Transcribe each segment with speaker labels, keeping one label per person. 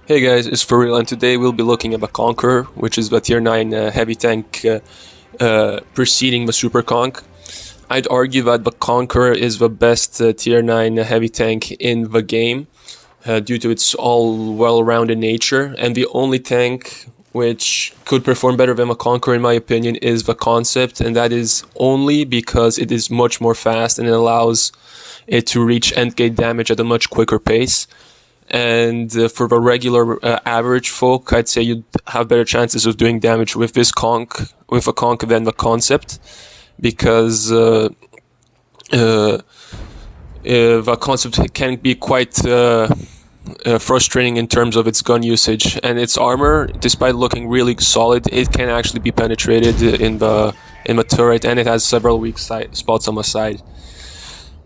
Speaker 1: Hey guys, it's for real, and today we'll be looking at the Conqueror, which is the tier 9 heavy tank preceding the Super Conk. I'd argue that the Conqueror is the best tier 9 heavy tank in the game due to its all well-rounded nature, and the only tank which could perform better than the Conqueror in my opinion is the Concept, and that is only because it is much more fast and it allows it to reach endgame damage at a much quicker pace. And for the regular average folk, I'd say you'd have better chances of doing damage with a conk than the Concept, because the Concept can be quite frustrating in terms of its gun usage, and its armor, despite looking really solid, it can actually be penetrated in the turret, and it has several weak spots on the side.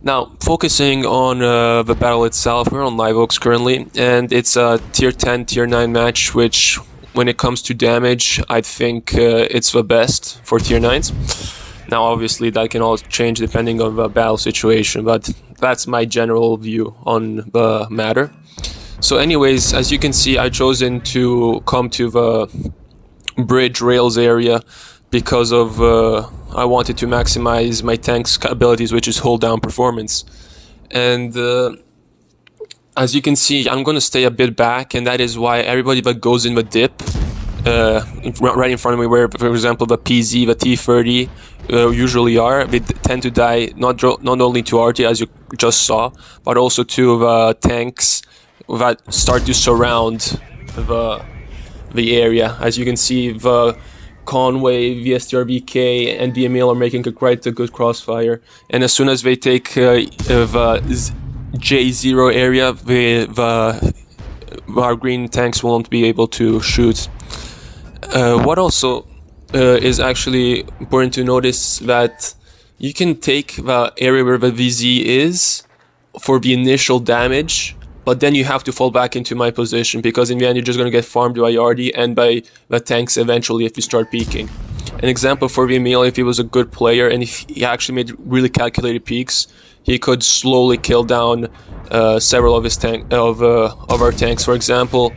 Speaker 1: Now, focusing on the battle itself, we're on Live Oaks currently, and it's a tier 10, tier 9 match, which, when it comes to damage, I think it's the best for tier 9s. Now, obviously, that can all change depending on the battle situation, but that's my general view on the matter. So anyways, as you can see, I've chosen to come to the bridge rails area because of I wanted to maximize my tank's abilities, which is hold down performance. And as you can see, I'm going to stay a bit back, and that is why everybody that goes in the dip right in front of me, where, for example, the PZ, the T30 usually are, they tend to die not only to RT, as you just saw, but also to the tanks that start to surround the area. As you can see, the Conway, VSTRVK, and DML are making quite a good crossfire, and as soon as they take the J0 area, our green tanks won't be able to shoot. What also is actually important to notice, that you can take the area where the VZ is for the initial damage, but then you have to fall back into my position, because in the end you're just going to get farmed by Yardi and by the tanks eventually if you start peeking. An example for Vimil, if he was a good player and if he actually made really calculated peaks, he could slowly kill down several of our tanks. For example,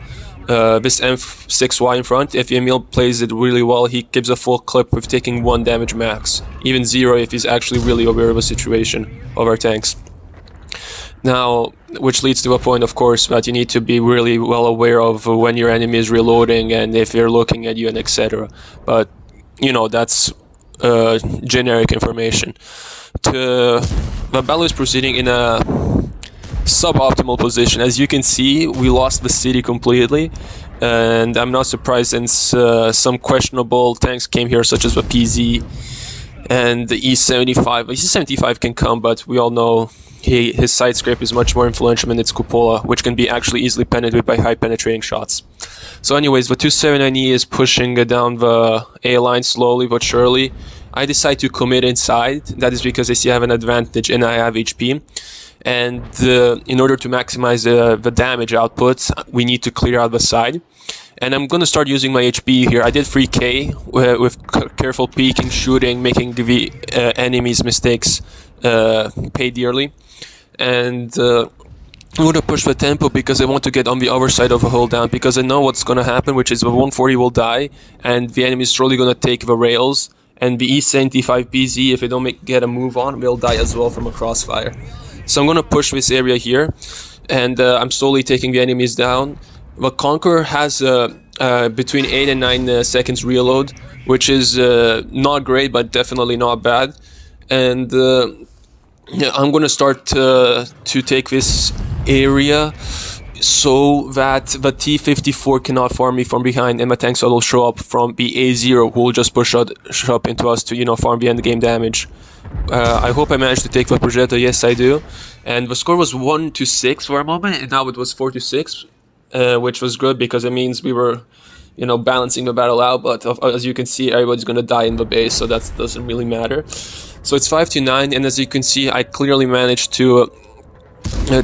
Speaker 1: this M6Y in front, if Emil plays it really well, he gives a full clip with taking 1 damage max, even 0 if he's actually really aware of the situation of our tanks. Now, which leads to a point, of course, that you need to be really well aware of when your enemy is reloading and if they're looking at you and etc. But, you know, that's generic information. The battle is proceeding in a suboptimal position. As you can see, we lost the city completely, and I'm not surprised, since some questionable tanks came here, such as the PZ and the E75. The E75 can come, but we all know his side scrape is much more influential than its cupola, which can be actually easily penetrated by high penetrating shots. So anyways, the 279E is pushing down the A line slowly but surely. I decide to commit inside. That is because I see I have an advantage and I have HP. And in order to maximize the damage output, we need to clear out the side. And I'm going to start using my HP here. I did 3k with careful peeking, shooting, making the enemy's mistakes pay dearly. And I'm going to push the tempo because I want to get on the other side of a hold down, because I know what's going to happen, which is the 140 will die and the enemy is slowly going to take the rails, and the E75 PZ, if they don't get a move on, will die as well from a crossfire. So I'm going to push this area here, and I'm slowly taking the enemies down. The Conqueror has between 8 and 9 seconds reload, which is not great, but definitely not bad. And I'm going to start to take this area so that the T54 cannot farm me from behind, and my tanks will show up from the A0, who will just push up into us to, you know, farm the end game damage. I hope I managed to take the Progetto. Yes, I do. And the score was 1-6 for a moment, and now it was 4-6, which was good because it means we were, you know, balancing the battle out. But as you can see, everybody's going to die in the base, so that doesn't really matter. So it's 5-9, and as you can see, I clearly managed to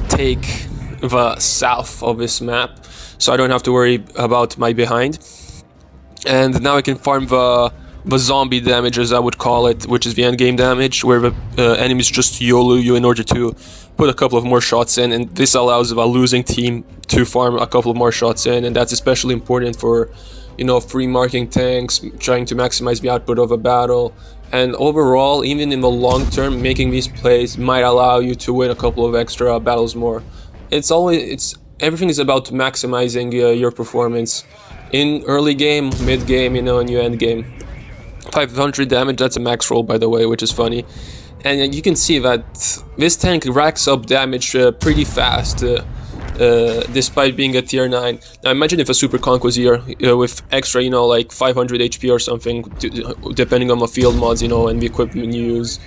Speaker 1: take the south of this map, so I don't have to worry about my behind. And now I can farm the the zombie damage, as I would call it, which is the end game damage, where the enemies just YOLO you in order to put a couple of more shots in, and this allows the losing team to farm a couple of more shots in, and that's especially important for, free marking tanks, trying to maximize the output of a battle. And overall, even in the long term, making these plays might allow you to win a couple of extra battles more. Everything is about maximizing your performance in early game, mid game, and your end game. 500 damage, that's a max roll, by the way, which is funny. And you can see that this tank racks up damage pretty fast, despite being a tier 9. Now imagine if a Super Conk was here with extra, like 500 HP or something, depending on the field mods, and the equipment you use.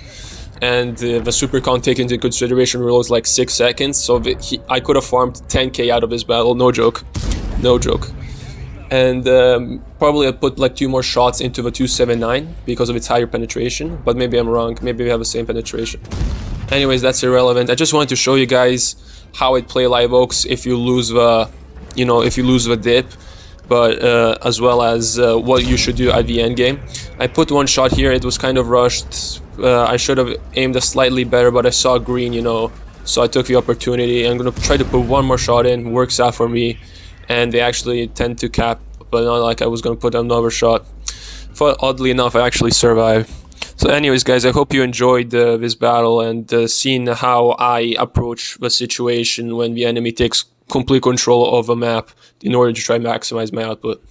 Speaker 1: And the Super Conk taken into consideration reloads like 6 seconds, so I could have farmed 10k out of this battle, no joke. No joke. And probably I put like 2 more shots into the 279 because of its higher penetration, but maybe I'm wrong, maybe we have the same penetration. Anyways, that's irrelevant. I just wanted to show you guys how it play live oaks if you lose the dip, but as well as what you should do at the end game. I put 1 shot here, it was kind of rushed. I should have aimed a slightly better, but I saw green, so I took the opportunity. I'm gonna try to put 1 more shot in, works out for me. And they actually tend to cap, but not like I was going to put another shot. But oddly enough, I actually survived. So anyways, guys, I hope you enjoyed this battle and seeing how I approach the situation when the enemy takes complete control of a map in order to try to maximize my output.